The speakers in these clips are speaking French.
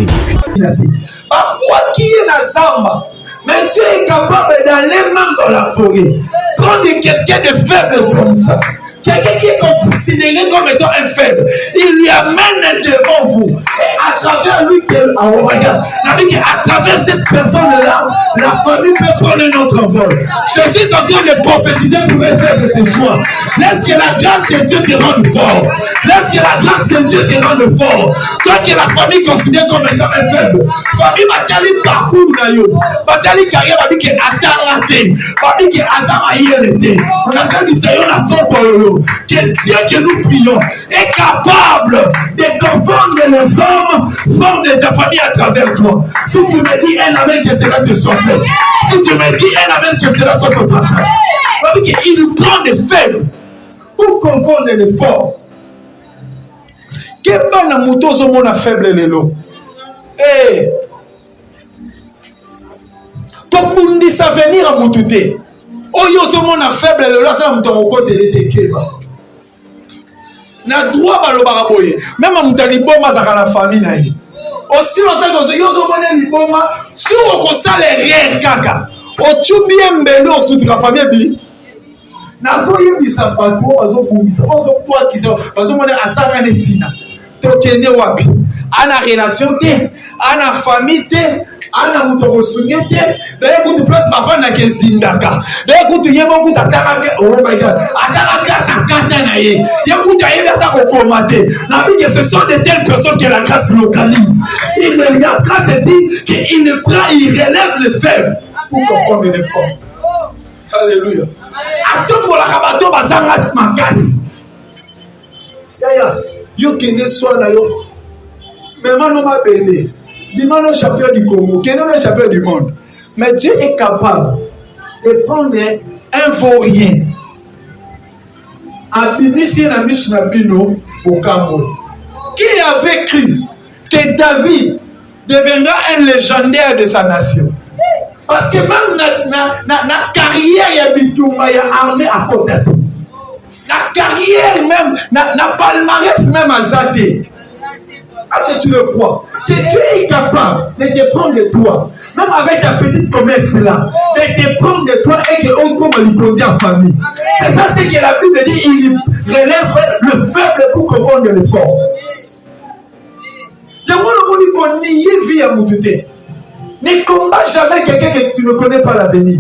édifie. Quoi qui est la zamba, mais Dieu est capable d'aller même dans la forêt. Prendre quelqu'un de faible comme ça. Quelqu'un qui est considéré comme étant un faible, il lui amène devant vous. Et à travers lui, à travers cette personne-là, la famille peut prendre un autre vol. Je suis en train de prophétiser pour faire de ces choix. Laisse que la grâce de Dieu te rende fort. Laisse que la grâce de Dieu te rende fort. Toi que la famille considère comme étant un faible, famille va t'aller parcours d'ailleurs. Va t'aller carrière, va dire que attends, va dire que Azama hier était. On a fait du Seigneur la propre. Que Dieu que nous prions est capable de confondre les hommes forts de ta famille à travers toi. Si tu me dis un amen, que cela te soit fait. Si tu me dis un amen, que cela soit ton partage. Il nous prend des faibles pour confondre les forts. Quel bon amour sur mon faible lelo. Eh, ton bundi sa venir à moutouté. Oyo sur mon faible lelo, ça me donne au côté de tes keba. Na droit balobaka boye même amutali boma zaka na famille na ye aussi longtemps que yo zo mona liboma sur okosala erreur kaka otubi mbelo osutu ka famille bi nazo yebisa bato bazo bumisa bazo kwa kiso bazo mona asanga netina tokende wapi ana relation te ana famille te ana muto kosunye te d'ailleurs kutu place bafana ke zindaka d'ailleurs kutu yemo kutu ataka oh my god ataka grâce à kata na ye yekutu ayeba ta kokomate na que ce sont de telles personnes que la grâce localise il y a grâce dit qu'il ne prend il relève les faibles pour confondre les forts. Alléluia. Atombola kabato bazanga makasi yaya yo kende soa na yo mais mano ma bene Bimano champion du Congo, qui est le champion du monde. Mais Dieu est capable de prendre un vaurien. Abimisi na Mishnabino au Cameroun. Qui avait cru que David deviendra un légendaire de sa nation? Parce que même na carrière, il y a Bitouma, il y a armée à côté. La carrière même, na palmarès même à Zate. Ah, si tu le crois, que Dieu est capable de te prendre de toi, même avec ta petite commerce là, de te prendre de toi et que on comme lui conduit en famille. C'est ça, c'est que la Bible dit, il relève le faible pour confondre le fort. Le monde dit qu'on vie à Moutouté. Ne combat jamais quelqu'un que tu ne connais pas l'avenir.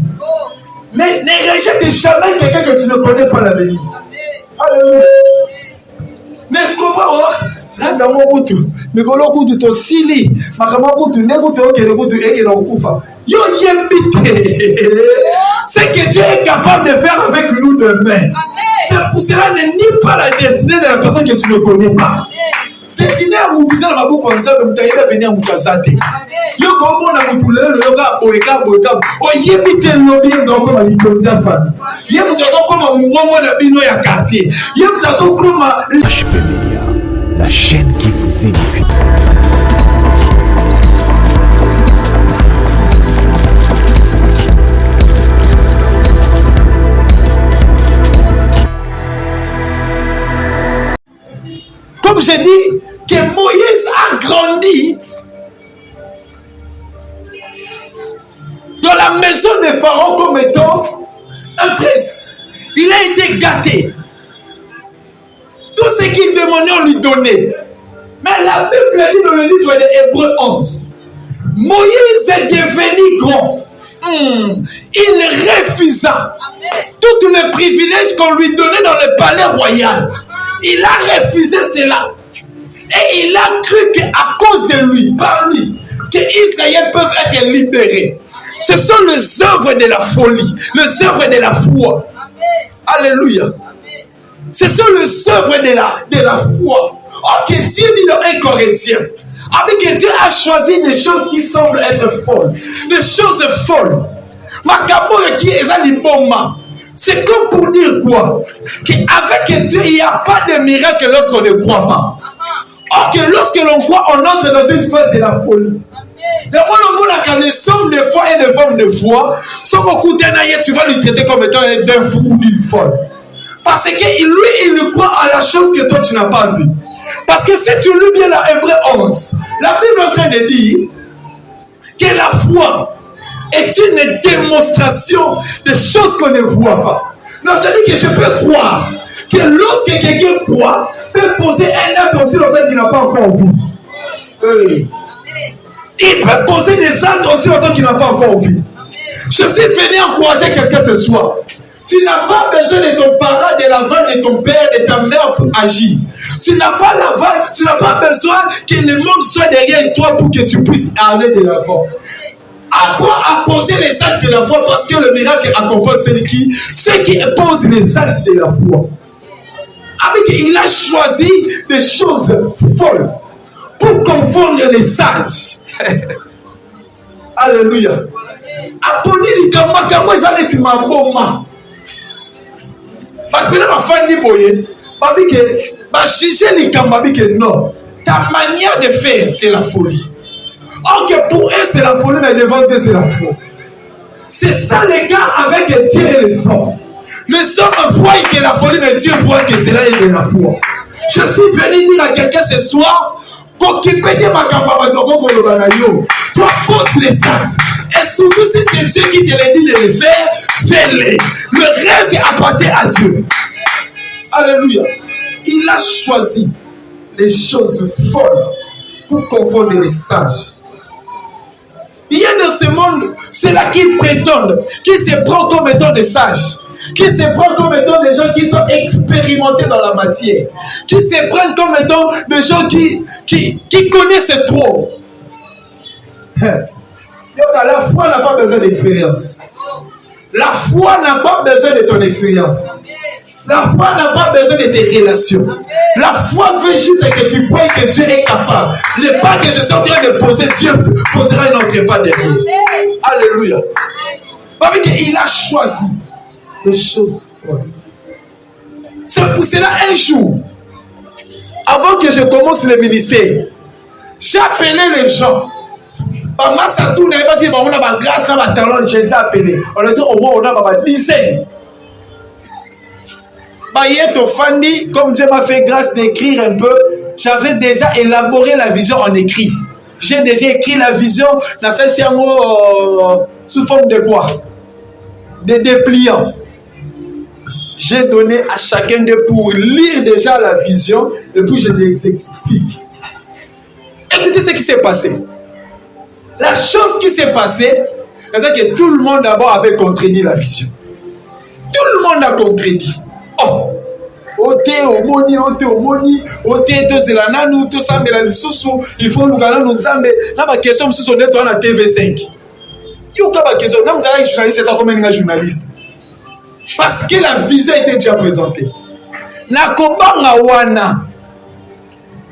Ne rejette jamais quelqu'un que tu ne connais pas l'avenir. Alléluia. Ne combat Rada mokutu, mikolo kutu to sili, makamakutu nekutu okele kutu eke na ukufa. Yo yembite. C'est que Dieu est capable de faire avec nous demain. C'est pour cela ne nie pas la destinée de la personne que tu ne connais pas. Destinée à Moutouza na mabu konza le mutaïda venir à Moutazate. Yo komo na mutule le yoga boeka. O yembite lobi ndoko ma likonza famille. Ye mutazo koma mungongo na bino ya quartier. Ye mutazo koma HP Media, la chaîne qui vous édifie. Comme j'ai dit, que Moïse a grandi dans la maison de Pharaon comme étant un prince. Il a été gâté. Tout ce qu'il demandait, on lui donnait. Mais la Bible dit dans le livre de Hébreux 11, Moïse est devenu grand. Il refusa tous les privilèges qu'on lui donnait dans le palais royal. Il a refusé cela. Et il a cru qu'à cause de lui, par lui, que Israël peuvent être libérés. Ce sont les œuvres de la folie, les œuvres de la foi. Alléluia. Ce sont les œuvres de la foi. Oh, que Dieu dit dans 1 Corinthiens. Avec que Dieu a choisi des choses qui semblent être folles. Des choses folles. Makamore qui est l'iboma. C'est comme pour dire quoi? Qu'avec Dieu, il n'y a pas de miracle lorsqu'on ne croit pas. Or que lorsque l'on croit, on entre dans une phase de la folie. Donc, on a les hommes de foi et les femmes de foi. Sans qu'on tu vas lui traiter comme étant d'un fou ou d'une folle. Parce que lui, il croit à la chose que toi, tu n'as pas vue. Parce que si tu lis bien la Hébreux 11, La Bible est en train de dire que la foi est une démonstration des choses qu'on ne voit pas. Non, c'est-à-dire que je peux croire que lorsque quelqu'un croit, peut poser un acte aussi longtemps qu'il n'a pas encore vu. Il peut poser des actes aussi longtemps qu'il n'a pas encore vu. Je suis venu encourager quelqu'un ce soir. Tu n'as pas besoin de ton parent, de l'aval de ton père, de ta mère pour agir. Tu n'as pas l'aval, tu n'as pas besoin que le monde soit derrière toi pour que tu puisses aller de l'avant. Apprends à poser les actes de la foi parce que le miracle accompagne ceux qui posent les actes de la foi. Avec il a choisi des choses folles pour confondre les sages. Alléluia. Aponi likamaka ils allaient dire ma bomba. Maintenant ma fandi boye, babi que ba juger likamaka babi que non. Ta manière de faire c'est la folie. Or que pour eux c'est la folie mais devant Dieu c'est la foi. C'est ça les gars avec Dieu et le sang. Le sang voit que la folie mais Dieu voit que c'est là et de la foi. Je suis venu dire à quelqu'un ce soir. Toi pose les actes. Et surtout si c'est Dieu qui te l'a dit de les faire, fais-les. Le reste appartient à Dieu. Alléluia. Il a choisi les choses folles pour confondre les sages. Il y a dans ce monde, c'est là qui prétendent, qui se prennent comme étant des sages. Qui se prennent comme étant des gens qui sont expérimentés dans la matière, qui se prennent comme étant des gens qui connaissent trop. La foi n'a pas besoin d'expérience. La foi n'a pas besoin de ton expérience. La foi n'a pas besoin de tes relations. La foi veut juste que tu crois que Dieu est capable. Le pas que je suis en train de poser, Dieu posera un autre pas derrière. Alléluia. Parce qu'il a choisi les choses folles. C'est pour cela un jour, avant que je commence le ministère, j'ai appelé les gens. Maman, ça tourne, elle va dire, on a ma grâce, on a ma talent, je les ai appelés. On a dit, au moins, on a ma dizaine. Comme Dieu m'a fait grâce d'écrire un peu, j'avais déjà élaboré la vision en écrit. J'ai déjà écrit la vision dans sous forme de quoi? De dépliants. J'ai donné à chacun d'eux pour lire déjà la vision et puis je les explique. Écoutez ce qui s'est passé. La chose qui s'est passée, c'est que tout le monde d'abord avait contredit la vision. Tout le monde a contredit. Oh! Ote omoni, to zelana nous, to sambela lisusu, il faut nous gagner nous zambe. Na ba question sur net on a TV5. Yo ka ba question, na mutala journaliste est comme un journaliste. Parce que la vision était déjà présentée. Na kobanga wana.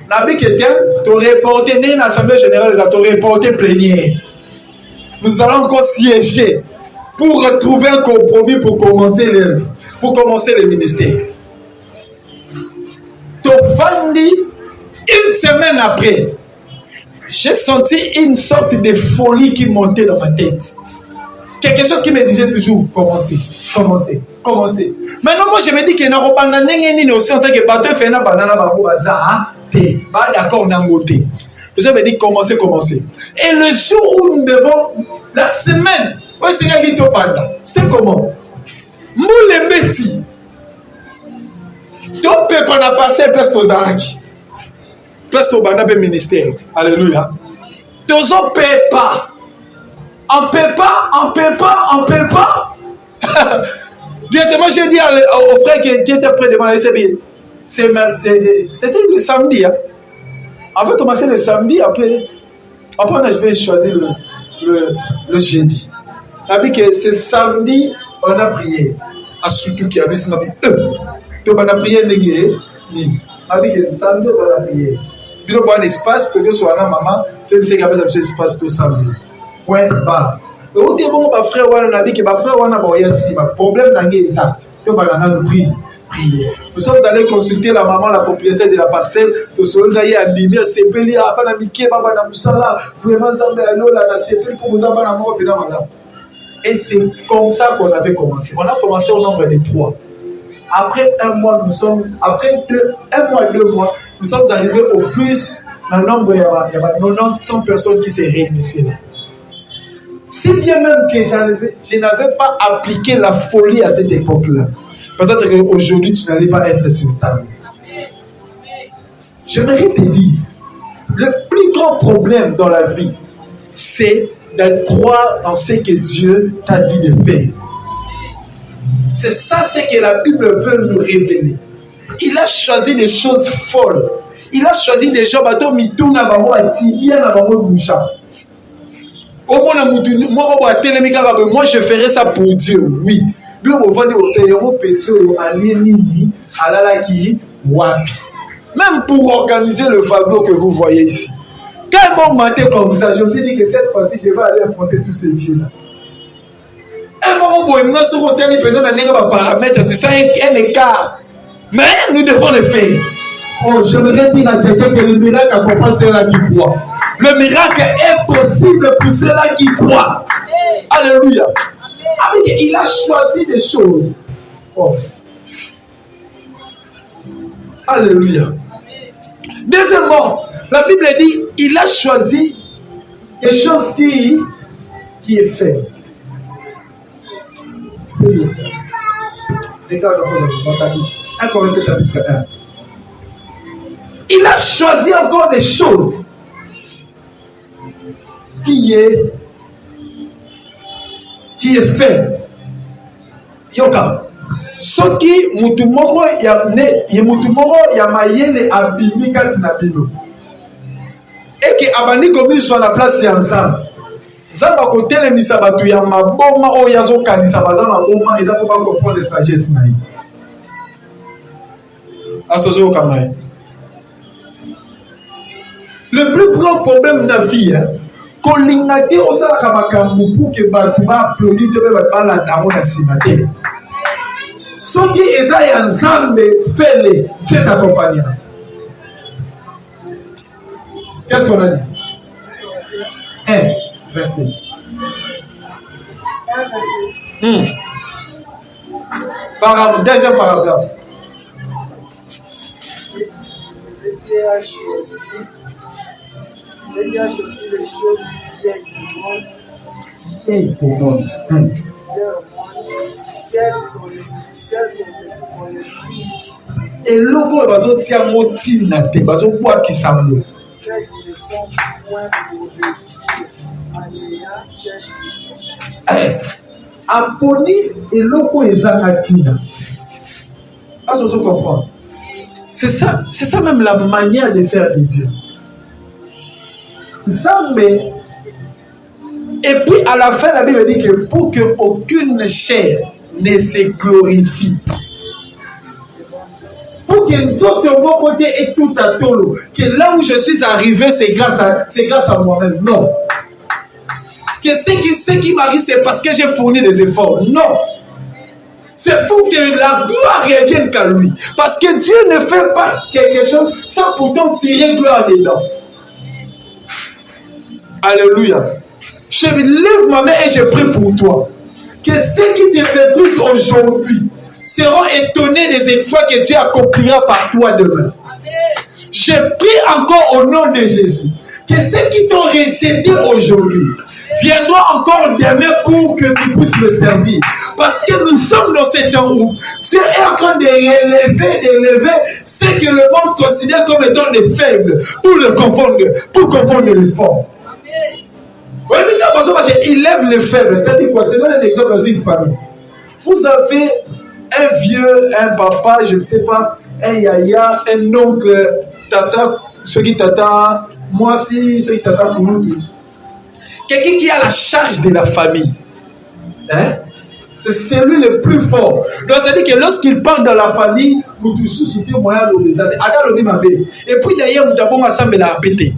Na biketen to reporter dans l'assemblée générale, to reporter plénière. Nous allons encore siéger pour trouver un compromis pour commencer le ministère. Tofandi, une semaine après, j'ai senti une sorte de folie qui montait dans ma tête. Quelque chose qui me disait toujours, commencez. Maintenant, moi, je me dis que je aussi en tant que bateau fait un banana d'accord, je me dis, commencez. Et le jour où nous devons, la semaine, c'était comment? Moule Betty. Tu peux pas passer place aux arcs. Place au banana ministère. Alléluia. Tu ne peux pas. On peut pas. Directement, j'ai dit au frère qui était près de moi, c'était le samedi. Hein. On va commencer le samedi, après je vais choisir le jeudi. Que ce samedi, on a prié. À surtout qui a dit, on a prié, que samedi, on a prié. Tu dois avoir un espace, tu dois avoir un maman, tu dois avoir un espace tout samedi. Point bas. Et au début, mon frère, on a dit que mon frère, on a un problème dans ça. Tu dois avoir un prier. Nous sommes allés consulter la maman, la propriétaire de la parcelle. Nous sommes allés à Limia, Sepeli, à Banamike, Babana Moussala, vraiment, pour vous avoir un mot. Et c'est comme ça qu'on avait commencé. On a commencé au nombre de 3. Après 1 mois, 2 mois, nous sommes arrivés au plus un nombre, il y a 90-100 personnes qui se réunissaient là. Si bien même que je n'avais pas appliqué la folie à cette époque-là, peut-être qu'aujourd'hui tu n'allais pas être sur table. J'aimerais te dire, le plus grand problème dans la vie, c'est de croire en ce que Dieu t'a dit de faire. C'est ça ce que la Bible veut nous révéler. Il a choisi des choses folles. Il a choisi des gens bateau mituna bango atibia na bango boucha. Moi je ferais ça pour Dieu, oui. Même pour organiser le fableau que vous voyez ici. Quel bon matin comme ça, je me suis dit que cette fois-ci, je vais aller affronter tous ces vieux-là. Un moment où il y a sur hôtel, il peut donner un paramètre, tu sais, un écart. Mais nous devons le faire. Oh, je voudrais dire à quelqu'un que le miracle accompagne ceux-là qui croient. Le miracle est possible pour ceux-là qui croient. Alléluia. Avec, il a choisi des choses. Oh. Alléluia. Deuxièmement, la Bible dit, il a choisi des choses qui est fait. Regarde encore 1 Corinthiens chapitre 1. Il a choisi encore des choses qui est fait. Yoka. Soki mutumoko ya mayele abimi kati na bino. Et que abandi komi soit la place ya ensemble. Zaba kotele misa batu ya maboma o yazo kanisa baza maboma eza ko ba confondre de sagesse na yi. Asozo kamai. Le plus grand problème de la vie, qu'on l'ingate au sein de la makambu pour que batu ba applaudir te ba bala dango na simate. Soki eza ya nzambe fele, Dieu t'accompagnera. Qu'est-ce qu'on a dit? 1, verset. Deuxième paragraphe. Dieu a choisi les choses vieilles du monde. Celles qu'on utilise. Et logo bazo tiamo tinate bazo boa kisambo. Celles qui ne sont point pour le Dieu en ayant celles qui sont. Aponi et logo ezanatina. Est-ce que vous comprenez? C'est ça même la manière de faire de Dieu. Zambé. Et puis à la fin, la Bible dit que pour que aucune chair ne se glorifie, pour que nous de mon côté et tout à tolo, que là où je suis arrivé, c'est grâce à moi-même. Non. Que ce qui m'arrive, c'est parce que j'ai fourni des efforts. Non. C'est pour que la gloire revienne qu'à lui. Parce que Dieu ne fait pas quelque chose sans pourtant tirer gloire dedans. Alléluia. Je lève ma main et je prie pour toi. Que ceux qui te méprisent aujourd'hui seront étonnés des exploits que Dieu accomplira par toi demain. Je prie encore au nom de Jésus. Que ceux qui t'ont rejeté aujourd'hui viendront encore demain pour que tu puisses le servir. Parce que nous sommes dans ce temps où Dieu est en train de d'élever ce que le monde considère comme étant des faibles pour confondre les forts. Oui, mais il lève les faibles. C'est-à-dire quoi? C'est un exemple dans une famille. Vous avez un vieux, un papa, je ne sais pas, un yaya, un oncle, tata, ceux qui tata, moi si, ceux qui tata pour nous. Quelqu'un qui a la charge de la famille. Hein? C'est celui le plus fort. Donc, c'est-à-dire que lorsqu'il parle dans la famille, nous tous soutenons moyen de les aider. Et puis d'ailleurs, nous avons ensemble la pété.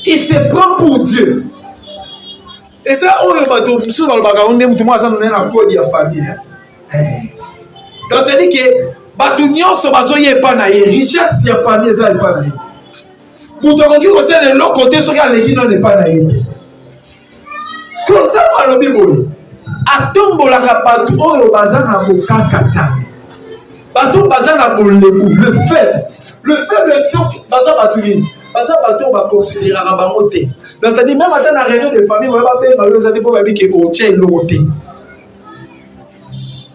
Il se prend pour Dieu. Et ça, on est dans le background, on est dans la code de la famille. Donc, c'est-à-dire que Batunion, ce bazo y est pas naïe. Richesse, il y a famille, ça n'est pas naïe. Moutokoki, on sait de l'autre côté, ce qu'il y a n'est pas naïe. Ce qu'on sait, on a dit, atombola rapatu, on est bazar na bokakata. Baton bazar na bolebu, le faible, c'est bazar batuni. Parce que bateau va considérer à Rabamoté. Donc ça dit même à la réunion de famille, on va pas payer malheureusement ça pour dire que au tien l'auté.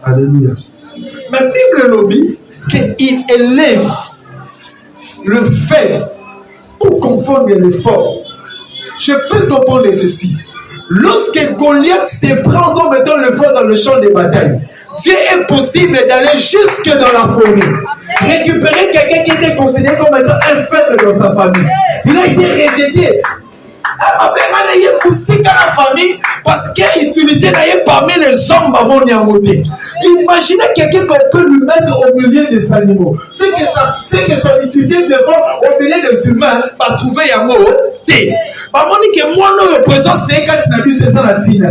Alléluia. Mais Bible lobby qu'il élève le fait pour confondre les forts. Je peux comprendre ceci. Lorsque Goliath se prend comme étant le fort dans le champ de bataille, Dieu est possible d'aller jusque dans la forêt, récupérer quelqu'un qui était considéré comme étant un faible dans sa famille. Il a été rejeté. Il est poussé dans la famille parce qu'il utilité parmi les hommes à mon yamoté. Imaginez quelqu'un qu'on peut lui mettre au milieu des animaux. C'est que son utilité devant au milieu des humains va trouver Yamo. Maman dit que moi, non, présence n'est quand tu n'as vu c'est ça la tina.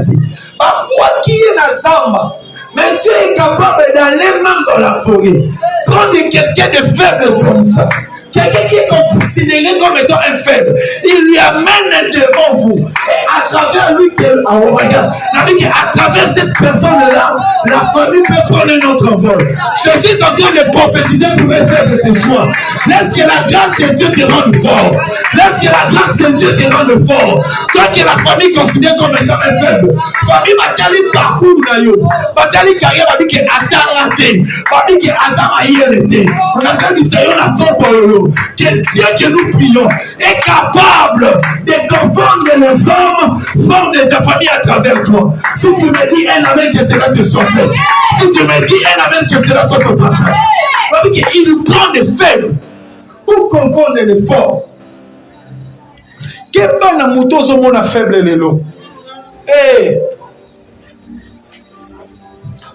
Moi qui est la zamba. Mais Dieu est capable d'aller même dans la forêt. Prendre quelqu'un de faible comme ça. Quelqu'un qui est considéré comme étant un faible, il lui amène devant vous. Et à travers lui, à travers cette personne-là, la famille peut prendre un autre vol. Je suis en train de prophétiser pour elle faire de ses choix. Laisse que la grâce de Dieu te rende fort. Laisse que la grâce de Dieu te rende fort. Toi que la famille considère comme étant un faible, famille va t'aller parcours d'ailleurs. Va t'aller carrière, va dire que attends raté. Va dire que Azama hier était. On a fait du Seigneur la pompe. Que Dieu que nous prions est capable de confondre les hommes forts de ta famille à travers toi. Si tu me dis un amen, que cela te soit fait. Si tu me dis un amen, que cela soit ton partage. Il nous prend des faibles pour confondre les forts. Quel bon amour au monde faible les lots. Eh,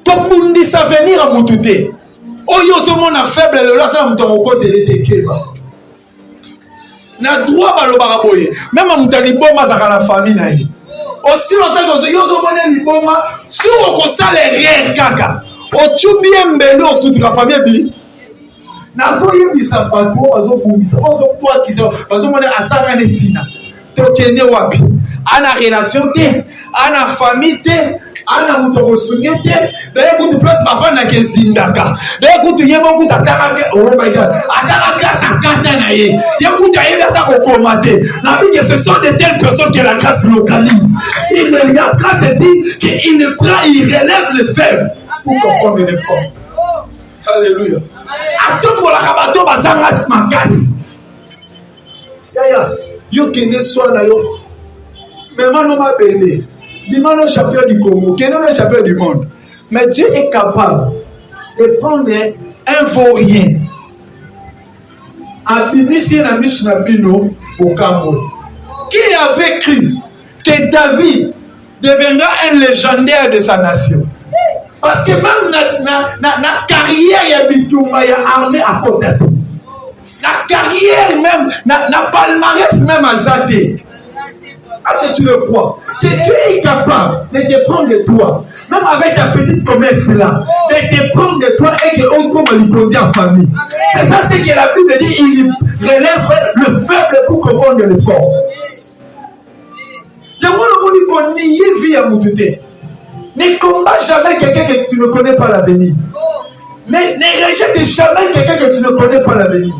ton bundi sa venir à moutouté. Oyo zo monde faible le là ça mon côté l'été keba. Na droit balobara boye. Même mutali boma za na famille na ye. Aussi longtemps que yo zo monde ni boma sur ko sale rire kaka. O tubie mbelo sur la famille bi. Na zo yebisa pato azo bumisa. Ozo toi qui so azo monde asara netina. Tokene wapi? Ana relation te, ana famille te. Ana mutoko sunyete d'ailleurs quand tu places ma femme na kezindaka d'ailleurs quand tu yemo kuta tamaka oh my god ataka sa kata na ye yekuta yebe atako komate na vie que ce sont de telles personnes que la grâce localise la grâce dit qu'il ne prend il relève le faible pour comprendre les forts. Alléluia. Atombo la kabato bazanga makasi yaya yo kene so na yo mais mano ma bene. Dimano champion du Congo, qui est le champion du monde. Mais Dieu est capable de prendre un vaurien. Abimisi na mishnabino au Cameroun. Qui avait cru que David deviendra un légendaire de sa nation? Parce que même na carrière il y a Bitumba, il y a armée à côté. La carrière même, na palmarès même à Zate. Ah, si tu le crois, que Dieu est capable de te prendre de toi, même avec ta petite commerce là, de te prendre de toi et qu'on comme lui conduit en famille. C'est ça ce que la Bible dit, il relève le faible pour comprendre le fort. Le monde dit qu'on vie à Moutouté. Ne combat jamais quelqu'un que tu ne connais pas l'avenir. Ne rejette jamais quelqu'un que tu ne connais pas l'avenir.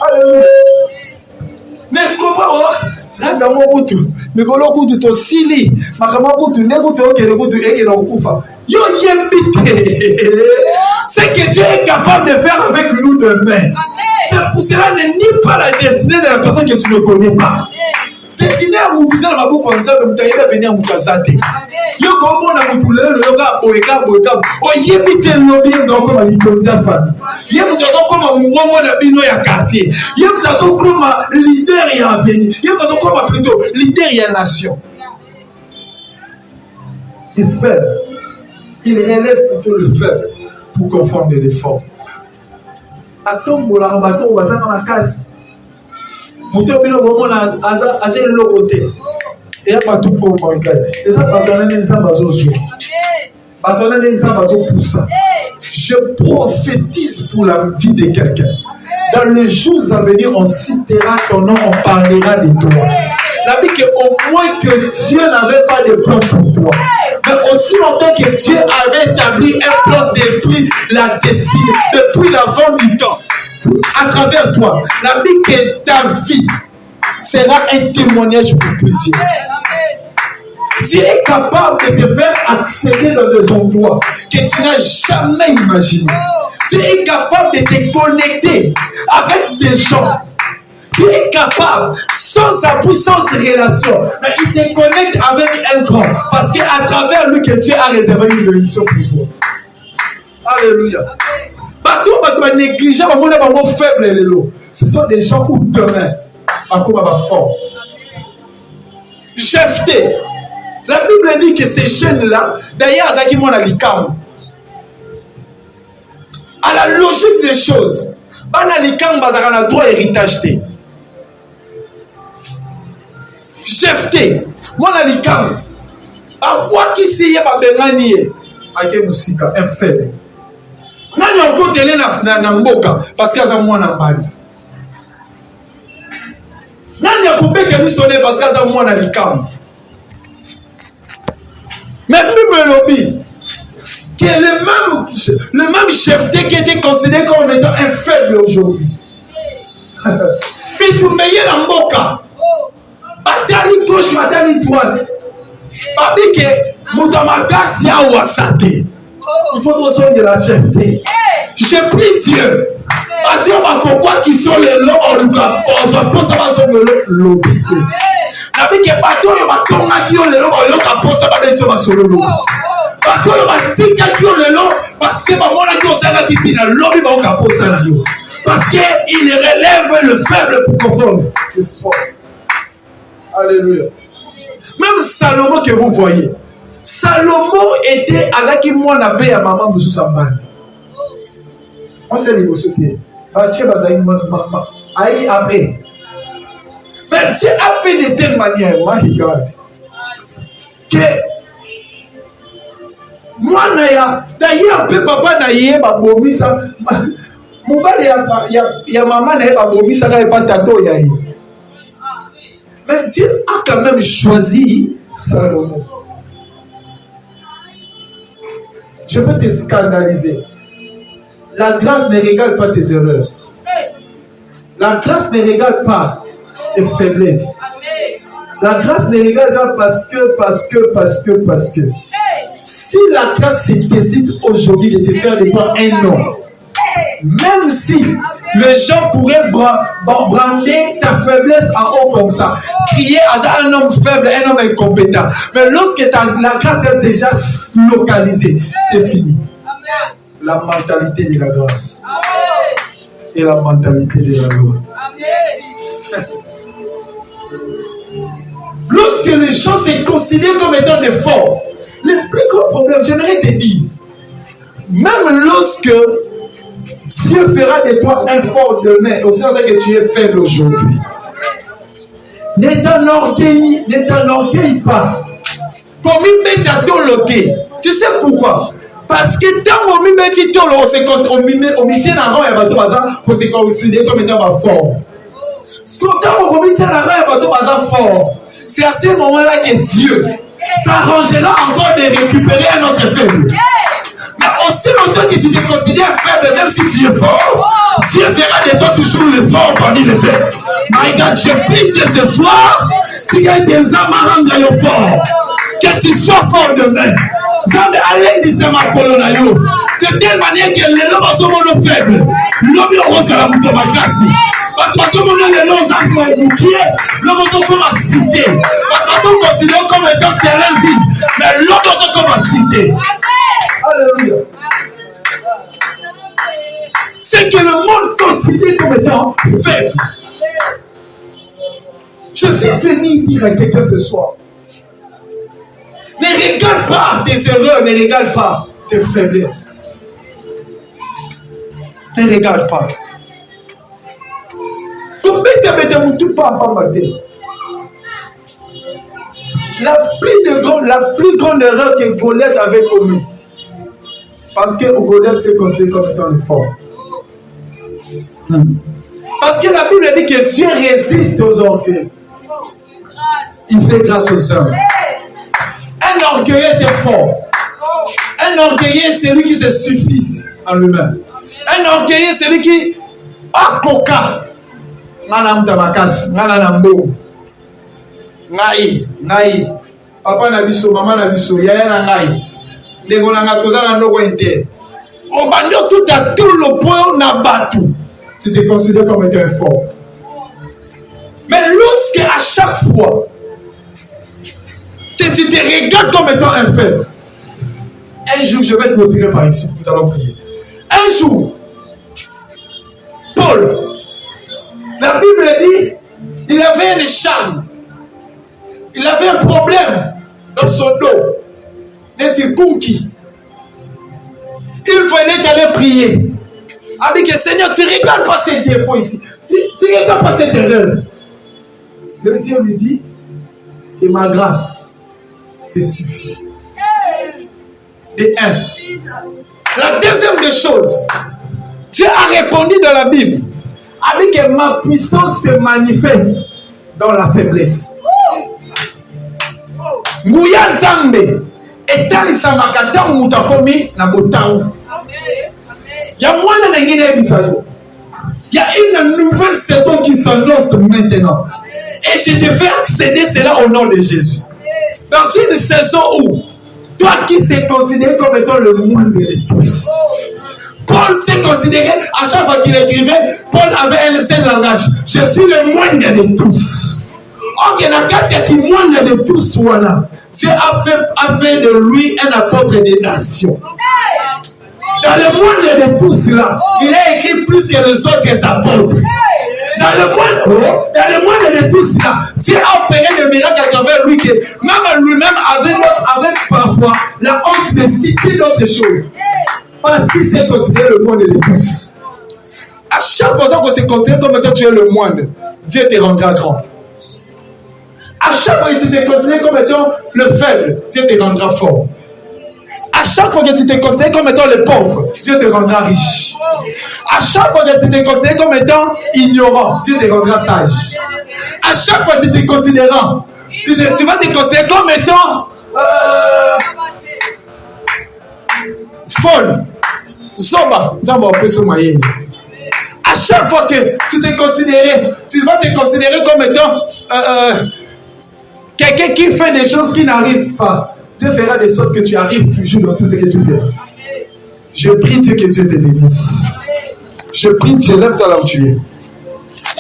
Alléluia. Ne combat pas. Rada mobutu, mikolo kutu to sili, makamabutu nebutu okele butu ekele okufa. Yo yembite. C'est que Dieu est capable de faire avec nous demain. C'est pour cela ne nie pas la destinée de la personne que tu ne connais pas. Destinée à Moubisa na mabuko ensemble mutaïda venir à Moukazate. Yo comme on a moutulé le yoga boeka. O yembite lobi donc comme il dit à famille. Yembite comme moumo na bino ya quartier. Yembite comme leader ya avenir. Yembite comme plutôt leader ya nation. Il faible. Il relève plutôt le faible pour confondre les forts. Atombo la bateau waza na makasi. Muto bino bomona aza le côté. Et ya pas tout pour moi gars. Et ça pardonner les ambazo zo. Pardonner les ambazo pour ça. Je prophétise pour la vie de quelqu'un. Dans les jours à venir, on citera ton nom, on parlera de toi. La vie qu'au moins que Dieu n'avait pas de plan pour toi. Mais aussi longtemps que Dieu avait établi un plan depuis la destinée, depuis l'avant du temps. À travers toi, la vie que ta vie sera un témoignage pour plusieurs. Dieu est capable de te faire accéder dans des endroits que tu n'as jamais imaginés. Dieu est capable de te connecter avec des gens. Dieu est capable, sans appui, sans relation, mais il te connecte avec un grand. Parce qu'à travers lui, que Dieu a réservé une bénédiction pour toi. Alléluia. Bateau, bateau, négligent, faible. Ce sont des gens où demain, à quoi va fort. Jephthé. La Bible dit que ces jeunes-là, d'ailleurs, Zaki Mona Likam, à la logique des choses, Bana Likam Bazarana droit héritage. Jephthé, Mona Likam, à quoi qui s'y est pas bengani, à quel musika, un faible. Nani encore télé na mboka, parce qu'il y a moi na bali. Nani a coupé que lui sonne parce qu'il y a moi na Likam. Mais Bible lobby, que le même Jephthé qui était considéré comme étant un faible aujourd'hui. Puis tout meilleur en boca. Batali gauche, batali droite. Papi que Moutamakasi a ouasate. Il faut trop soigner de la Jephthé. J'ai pris Dieu. Attends, ma comprend qui sont les lots en Lucas. On se pose à ma somme le lobby. Nabi ke bato yo batonga ki yo lelo ba yo ka posa ba de toma solo lo. Bato yo batika ki yo lelo parce que ba mona ki osanga ki tina lobi ba ka posa na yo. Parce que il relève le faible pour comprendre. C'est fort. Alléluia. Même Salomon que vous voyez. Salomon était azaki mwana pe ya maman musu sambani. On sait les Sophie. Ba tche bazaki mama. Aïe après. Mais Dieu a fait de telle manière, moi regarde, que moi d'ailleurs papa naïe ba bomisa, mon bali ya maman naïe ba bomisa quand il pas tato yaï. Mais Dieu a quand même choisi Salomon. Je peux te scandaliser. La grâce ne régale pas tes erreurs. La grâce ne régale pas tes faiblesses. La grâce ne régale pas parce que. Si la grâce se décide aujourd'hui de te faire de toi un homme, même si les gens pourraient brander ta faiblesse en haut comme ça, crier à un homme faible, un homme incompétent, mais lorsque la grâce est déjà localisée, c'est fini. La mentalité de la grâce et la mentalité de la loi. Lorsque les gens se considèrent comme étant des forts, le plus gros problème, j'aimerais te dire, même lorsque Dieu fera de toi un fort demain, aussi en tant que tu es faible aujourd'hui, ne t'enorgueillis pas. Comme il met ta toloqué. Tu sais pourquoi? Parce que tant qu'on met ta toloqué, on met un rang et on se considère comme étant fort. Tant qu'on met un rang et on fort. C'est à ce moment-là que Dieu s'arrangera encore de récupérer un autre faible. Mais aussi longtemps que tu te considères faible, même si tu es fort, Dieu fera de toi toujours le fort parmi les faibles. My God, je prie Dieu ce soir, tu y a des amarants dans le fort. Que tu sois fort demain. Zande allez dire ma colonne de telle manière que les lobes sont faibles. L'homme rose à la mouton makasi. Parce que les lobes sont boucliers, l'homme sont comme à citer. Parce que sont considérés comme étant terrain vide. Mais l'homme sont comme à citer. Alléluia. C'est que le monde considère comme étant faible. Je suis venu dire à quelqu'un ce soir. Ne regarde pas tes erreurs, ne regarde pas tes faiblesses. Ne regarde pas. La plus grande erreur que Goliath avait commise. Parce que Goliath s'est considéré comme étant le fort. Parce que la Bible dit que Dieu résiste aux orgueils. Il fait grâce aux hommes. Un orgueilleux est fort. Un orgueilleux, c'est lui qui se suffit en lui-même. Un orgueilleux, c'est lui qui a coca. Ngana mtabakas, ngana na mbo. Ngai. Papa na biso, maman na biso, yaya na ngai. Ndeko na ngatoza na ndoko interne. Au bandeau tout à tout le point n'a battu. Tu te considères comme étant fort. Mais lorsque à chaque fois que tu te regardes comme étant un faible, un jour je vais te motiver par ici. Nous allons prier. Un jour, Paul, la Bible dit, il avait un charme. Il avait un problème dans son dos. D'être conquis. Il fallait aller prier. Avec le Seigneur, tu ne regardes pas ces défauts ici. Tu ne regardes pas cette erreur. Le Dieu lui dit que ma grâce te suffit. De un. La deuxième des choses, Dieu a répondu dans la Bible avec que ma puissance se manifeste dans la faiblesse. Nguya Nzambe etalisamaka ntango moto akomi na botango. Il y a moins il y a une nouvelle saison qui s'annonce maintenant. Et je te fais accéder cela au nom de Jésus. Dans une saison où toi qui s'est considéré comme étant le moindre de tous. Paul s'est considéré, à chaque fois qu'il écrivait, Paul avait un seul langage. Je suis le moindre de tous. Ok, la carte qui moindre de tous, voilà. Dieu a fait de lui un apôtre des nations. Dans le moindre de tous là, il a écrit plus que les autres apôtres. Dans le moindre de tous là, Dieu a opéré des miracles à travers lui que même lui-même avait parfois la honte de citer d'autres choses. Parce qu'il s'est considéré le moindre de tous. À chaque fois qu'on se considère comme étant tu es le moindre, Dieu te rendra grand. À chaque fois que tu te considères comme étant le faible, Dieu te rendra fort. À chaque fois que tu te considères comme étant le pauvre, Dieu te rendra riche. À chaque fois que tu te considères comme étant ignorant, Dieu te rendra sage. À chaque fois que tu te considères, tu vas te considérer comme étant folle. Zoba, à chaque fois que tu te considères, tu vas te considérer comme étant quelqu'un qui fait des choses qui n'arrivent pas. Dieu fera de sorte que tu arrives toujours dans tout ce que tu fais. Je prie Dieu que Dieu te bénisse. Je prie Dieu, lève-toi là où tu es.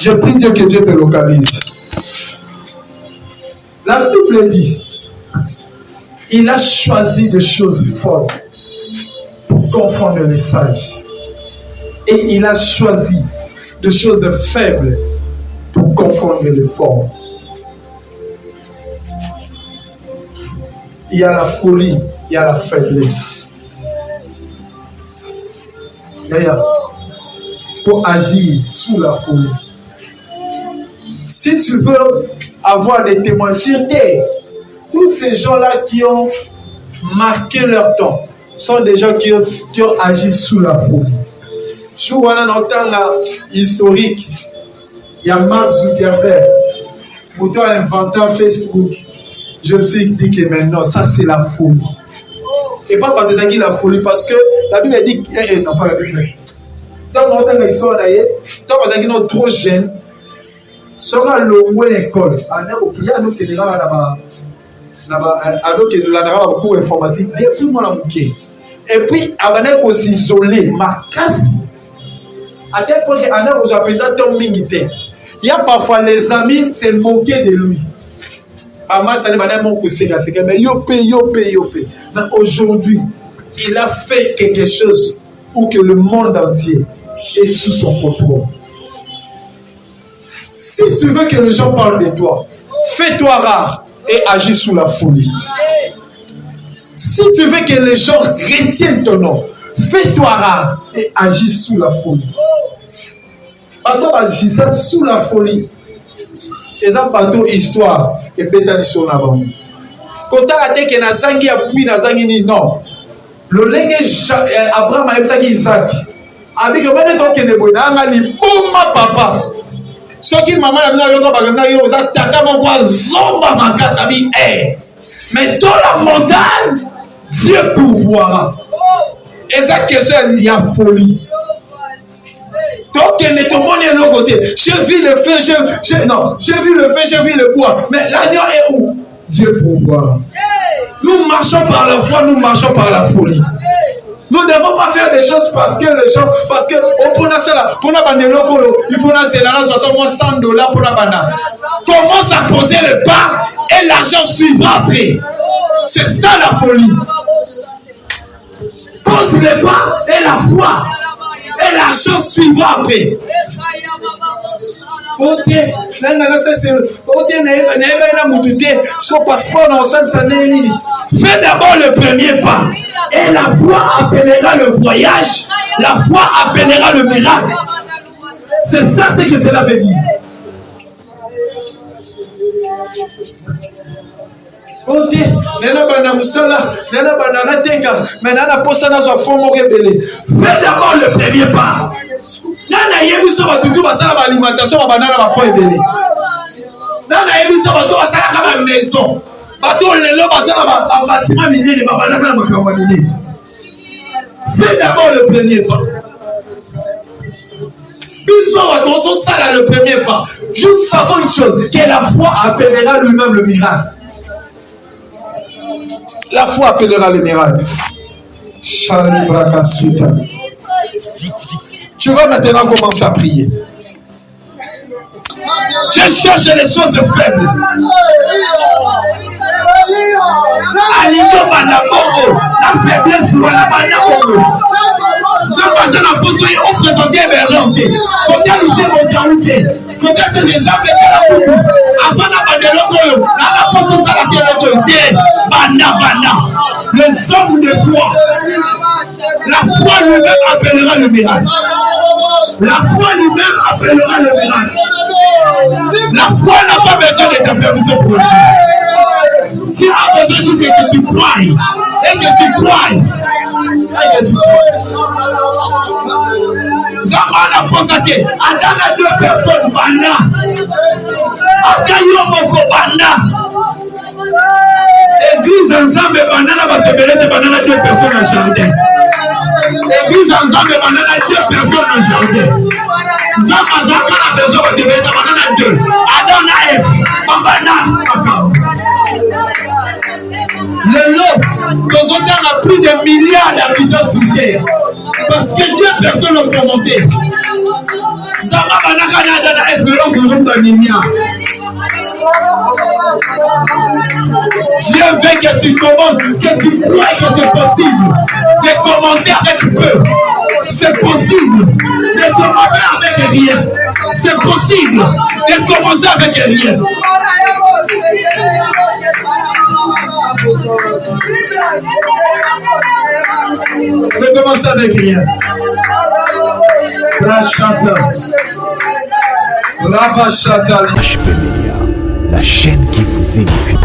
Je prie Dieu que Dieu te localise. La Bible dit, il a choisi des choses fortes pour confondre les sages. Et il a choisi des choses faibles pour confondre les forts. Il y a la folie, il y a la faiblesse. D'ailleurs, il faut agir sous la folie. Si tu veux avoir des témoins sur terre, tous ces gens-là qui ont marqué leur temps sont des gens qui ont agi sous la folie. Je suis dans le temps historique. Il y a Mark Zuckerberg. Pour toi, inventant Facebook. Je me suis dit que maintenant, ça c'est la folie. Et pas parce que c'est la folie, parce que la Bible dit que. Non, pas la Bible. Tant que l'histoire d'ailleurs, tant que nous sommes trop jeunes, si on a l'ongoué l'école, il y a d'autres qui sont là-bas, beaucoup informatique, tout le monde a manqué. Et puis, on a s'isoler, ma casse. À tel point qu'il y a un appétit tant militaire. Il y a parfois les amis se moquer de lui. Mais mais aujourd'hui, il a fait quelque chose pour que le monde entier est sous son contrôle. Si tu veux que les gens parlent de toi, fais-toi rare et agis sous la folie. Si tu veux que les gens retiennent ton nom, fais-toi rare et agis sous la folie. Bateau agissant sous la folie. Et un bateau histoire et pétale sur l'avant. Quand tu as dit que Nazangi a pris Nazangi ni non. Le linge Abraham a dit Isaac. Avec le même temps que ne bonne ali bomba papa. Ce qui maman a dit yoga bagana yo za tata mwa zomba makasa bi mais dans la montagne Dieu pourvoira. Et cette question il y a folie. Donc Ok, mais ton monde est de l'autre côté. J'ai vu le feu, j'ai vu le feu, j'ai vu le bois. Mais l'agneau est où? Dieu pourvoit. Nous marchons par la foi, nous marchons par la folie. Nous ne devons pas faire des choses parce que les gens, parce que pour il faut $100 pour la banane. Commence à poser le pas et l'argent suivra après. C'est ça la folie. Pose le pas et la foi et l'argent suivra après. Ok, fais d'abord le premier pas et la foi appellera le voyage, la foi appellera le miracle. C'est ça ce que cela veut dire. Ok, fais d'abord le premier pas. Nana yebi so batutu basala ba alimentation ba banana ba foi ebele. Nana yebi so batu basala ka ba maison. Batu lelo basala ba bâtiment minene ba banana ba makamwa minene. Fais d'abord le premier pas. Une fois batu so sala le premier pas. Je savons une chose, que la foi appellera lui-même le miracle. La foi appellera le miracle. Shali Brakasuta. Tu vas maintenant commencer à prier. Je cherche les choses faibles. La faiblesse sur la manière. Ça passe à la position et on présentait vers l'entrée. Quand il y a le chef de l'entrée, quand il y a ce qui est appelé à la foule, avant d'avoir la position à laquelle on les hommes de foi. La foi lui-même appellera le miracle. La foi lui-même appellera le miracle. La foi n'a pas besoin de ta permission pour le faire. Si tu as besoin juste que tu crois et que tu crois. Zaman a posé à deux personnes banda. Akayo moko banda. Église ensemble banana va te belete banana deux personnes en jardin. Église ensemble banana deux personnes en jardin. Zama a besoin de te belete banana deux. Adam a banana. Le lot, nous avons plus de milliards d'habitants sur terre. Parce que deux personnes ont commencé. Zama banana n'a effleuré que milliards. Dieu veut que tu commences, que tu crois que c'est possible de commencer avec peu. C'est possible de commencer avec rien. C'est possible de commencer avec rien. De commencer avec rien. HB Media, la chaîne qui vous édifie.